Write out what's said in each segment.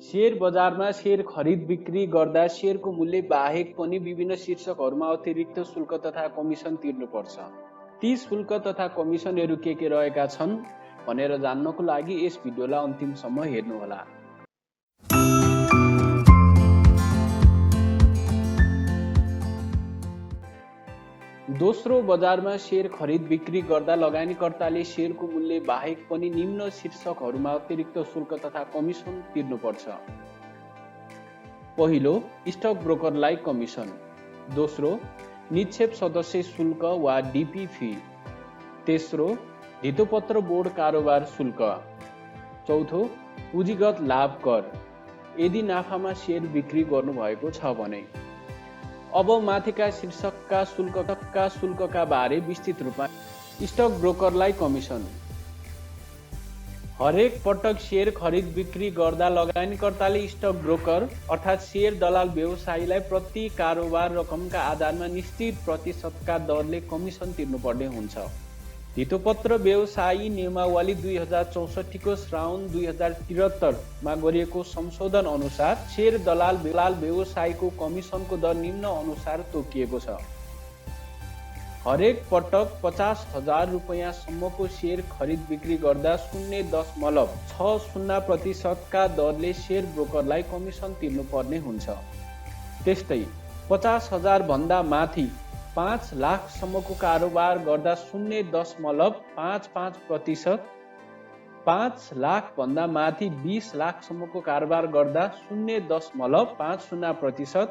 Share बजारमा share खरिद बिक्री गर्दा शेयरको मूल्य बाहेक पनि विभिन्न शीर्षकहरूमा अतिरिक्त शुल्क तथा कमिसन तिर्नुपर्छ। ती शुल्क तथा कमिसनहरू के रहेका छन् भनेर जान्नको लागि यस भिडियोलाई अन्तिमसम्म हेर्नुहोला। दोस्रो, बजारमा शेयर खरिद बिक्री गर्दा लगानीकर्ताले शेयरको मूल्य बाहेक पनि निम्न शीर्षकहरूमा अतिरिक्त शुल्क तथा कमिसन तिर्नुपर्छ। पहिलो, स्टक ब्रोकरलाई कमिसन। दोस्रो, निक्षेप सदस्य शुल्क वा डीपी फी। तेस्रो, धितोपत्र बोर्ड कारोबार शुल्क। चौथो, पुँजीगत लाभ कर यदि नाफामा शेयर बिक्री गर्नुभएको छ भने। अब माथिका शीर्षकका शुल्कका बारे विस्तृत रूपमा। स्टक ब्रोकरलाई कमिसन। हरेक पटक शेयर खरिद बिक्री गर्दा लगानीकर्ताले स्टक ब्रोकर अर्थात् शेयर दलाल व्यवसायीलाई प्रति कारोबार रकमका आधारमा निश्चित प्रतिशतका दरले कमिसन तिर्नुपर्ने हुन्छ। धितोपत्र व्यवसायी नियमावली 2064 को श्रावण 2073 मा गरिएको संशोधन अनुसार शेयर दलाल व्यवसायीको कमिसनको दर निम्न अनुसार तोकिएको छ। हरेक पटक 50,000 रुपैयाँसम्मको शेयर खरिद बिक्री गर्दा 0.60% का दरले शेयर ब्रोकरलाई कमिसन तिर्नुपर्ने हुन्छ। त्यस्तै 50,000 भन्दा माथि 5 लाखसम्मको कारोबार गर्दा 0.55%, 5 लाख भन्दा माथि 20 लाखसम्मको कारोबार गर्दा 0.50%,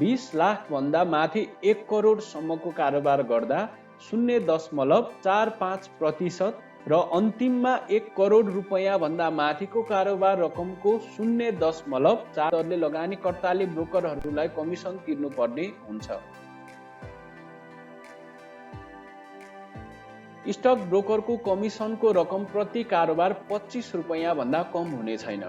20 लाख भन्दा माथि 1 करोडसम्मको कारोबार गर्दा 0.45% र अन्तिममा 1 करोड रुपैयाँ भन्दा माथिको कारोबार रकमको 0.4% दरले लगानीकर्ताले ब्रोकरहरूलाई कमिसन तिर्नुपर्ने हुन्छ। स्टक ब्रोकरको कमिसनको रकम प्रति कारोबार 25 रुपैयाँ भन्दा कम हुने छैन।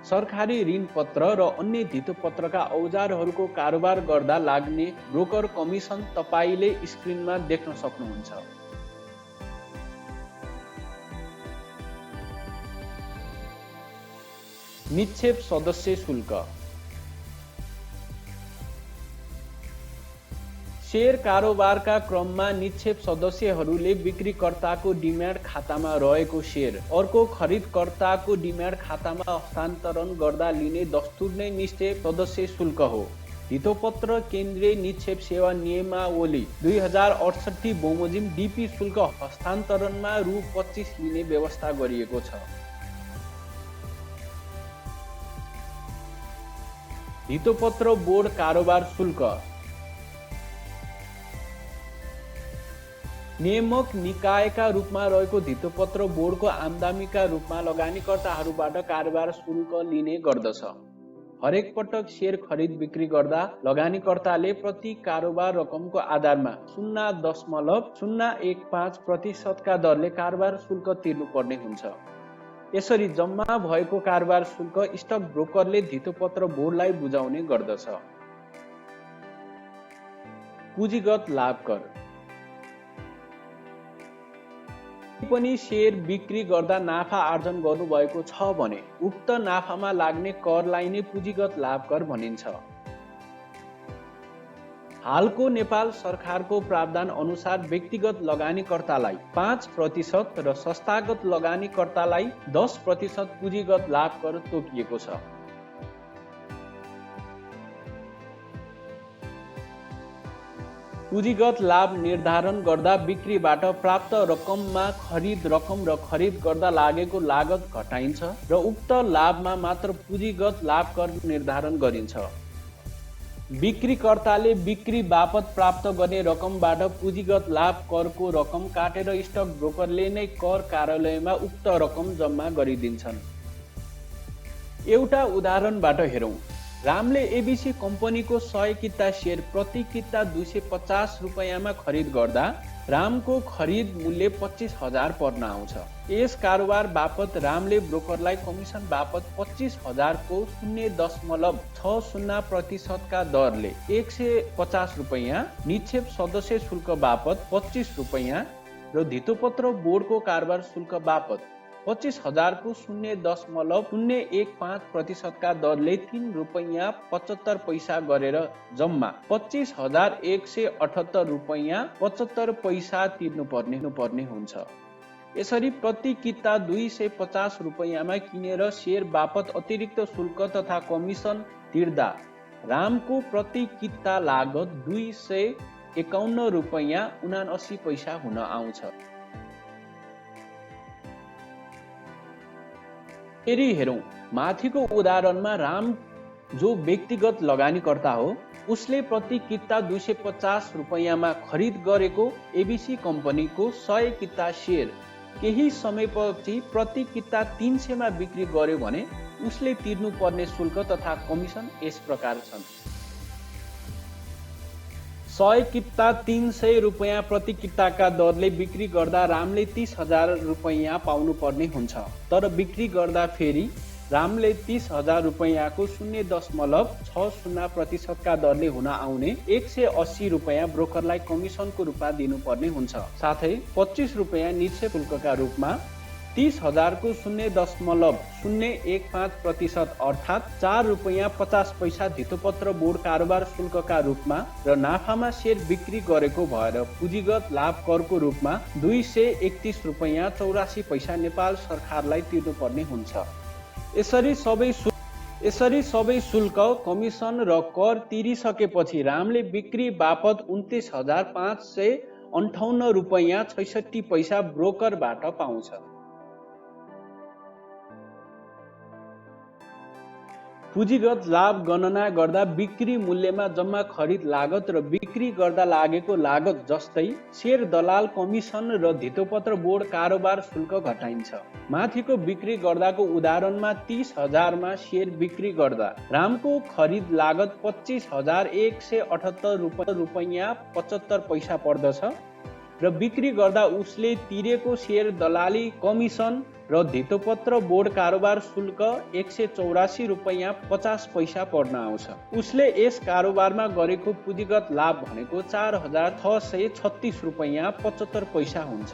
सरकारी ऋण पत्र र अन्य धितोपत्रका औजारहरूको कारोबार गर्दा लाग्ने ब्रोकर कमिसन तपाईले स्क्रिनमा देख्न सक्नुहुन्छ। निक्षेप सदस्य शुल्क। शेयर कारोबारका क्रममा निक्षेप सदस्यहरूले बिक्रीकर्ताको डिम्यान्ड खातामा रहेको शेयर अर्को खरिदकर्ताको डिम्यान्ड खातामा हस्तान्तरण गर्दा लिने दस्तुर नै निक्षेप सदस्य शुल्क हो। धितोपत्र केन्द्रीय निक्षेप सेवा नियमावली 2068 बमोजिम डीपी शुल्क हस्तान्तरणमा रु 25 लिने व्यवस्था गरिएको छ। धितोपत्र बोर्ड कारोबार शुल्क। नियामक निकायका रूपमा रहेको धितोपत्र बोर्डको आम्दानीका रूपमा लगानीकर्ताहरूबाट कारोबार शुल्क लिने गर्दछ। हरेक पटक शेयर खरिद बिक्री गर्दा लगानीकर्ताले प्रति कारोबार रकमको आधारमा 0.015% का दरले कारोबार शुल्क तिर्नुपर्ने हुन्छ। यसरी जम्मा भएको कारोबार शुल्क स्टक ब्रोकरले धितोपत्र बोर्डलाई बुझाउने गर्दछ। पुँजीगत लाभ कर। पनि शेयर बिक्री गर्दा नाफा आर्जन गर्नुभएको छ भने उक्त नाफामा लाग्ने करलाई नै पुँजीगत लाभ कर भनिन्छ। हालको नेपाल सरकारको प्रावधान अनुसार व्यक्तिगत लगानीकर्तालाई 5% र संस्थागत लगानीकर्तालाई 10% पुँजीगत लाभ कर तोकिएको छ। पुँजीगत लाभ निर्धारण गर्दा बिक्रीबाट प्राप्त रकममा खरिद रकम र खरिद गर्दा लागेको लागत घटाइन्छ र उक्त लाभमा मात्र पुँजीगत लाभ कर निर्धारण गरिन्छ। बिक्रीकर्ताले बिक्री बापत प्राप्त गर्ने रकमबाट पुँजीगत लाभ करको रकम काटेर स्टक ब्रोकरले नै कर कार्यालयमा उक्त रकम जम्मा गरिदिन्छन्। एउटा उदाहरणबाट हेरौँ। रामले एबीसी कम्पनीको 100 किता शेयर प्रति किता 250 रुपैयाँमा खरिद गर्दा रामको खरिद मूल्य 25,000 पर्न आउँछ। यस कारोबार बापत रामले ब्रोकरलाई कमिसन बापत 25,000 को 0.60% का दरले 150 रुपैयाँ, निक्षेप सदस्य शुल्क बापत 25 रुपैयाँ र धितोपत्र बोर्डको कारोबार शुल्क बापत 25,000 को 0.015% का दरले ₹3.75 गरेर जम्मा 25,178 रुपैयाँ 75 पैसा तिर्नुपर्ने हुन्छ। यसरी प्रति किता 250 रुपैयाँमा किनेर शेयर बापत अतिरिक्त शुल्क तथा कमिसन तिर्दा रामको प्रति किता लागत 251 रुपैयाँ 79 पैसा हुन आउँछ। फेरि हेरौं, माथिको उदाहरणमा राम जो व्यक्तिगत लगानीकर्ता हो उसले प्रति किता 250 रुपैयाँमा खरिद गरेको एबीसी कम्पनीको 100 किता शेयर केही समयपछि प्रति किता 300 मा बिक्री गर्यो भने उसले तिर्नुपर्ने शुल्क तथा कमिसन यस प्रकार छन्। 100 किता 300 रुपैयाँ प्रति किताका दरले बिक्री गर्दा रामले 30,000 रुपैयाँ पाउनु पर्ने हुन्छ। तर बिक्री गर्दा फेरि रामले 30,000 रुपैयाँको 0.60% का दरले हुन आउने 180 रुपैयाँ ब्रोकरलाई कमिसनको रूपमा दिनुपर्ने हुन्छ। साथै 25 रुपैयाँ निश्चय शुल्कका रूपमा 30,000 को 0.015% अर्थात् 4 रुपैयाँ 50 पैसा धितोपत्र बोर्ड कारोबार शुल्कका रूपमा र नाफामा शेयर बिक्री गरेको भएर पुँजीगत लाभ करको रूपमा 231 रुपैयाँ 84 पैसा नेपाल सरकारलाई तिर्नुपर्ने हुन्छ। यसरी सबै शुल्क, कमिसन र कर तिरिसकेपछि रामले बिक्री बापत 29,558 रुपैयाँ 66 पैसा ब्रोकरबाट पाउँछ। पुँजीगत लाभ गणना गर्दा बिक्री मूल्यमा जम्मा खरिद लागत र बिक्री गर्दा लागेको लागत जस्तै शेयर दलाल कमिसन र धितोपत्र बोर्ड कारोबार शुल्क घटाइन्छ। माथिको बिक्री गर्दाको उदाहरणमा 30,000 मा शेयर बिक्री गर्दा रामको खरिद लागत 25,178 रुपैयाँ 75 पैसा पर्दछ र बिक्री गर्दा उसले तिरेको शेयर दलाली कमिसन र धितोपत्र बोर्ड कारोबार शुल्क 184 रुपैयाँ 50 पैसा पर्न आउँछ। उसले यस कारोबारमा गरेको पुँजीगत लाभ भनेको 4,636 रुपैयाँ 75 पैसा हुन्छ।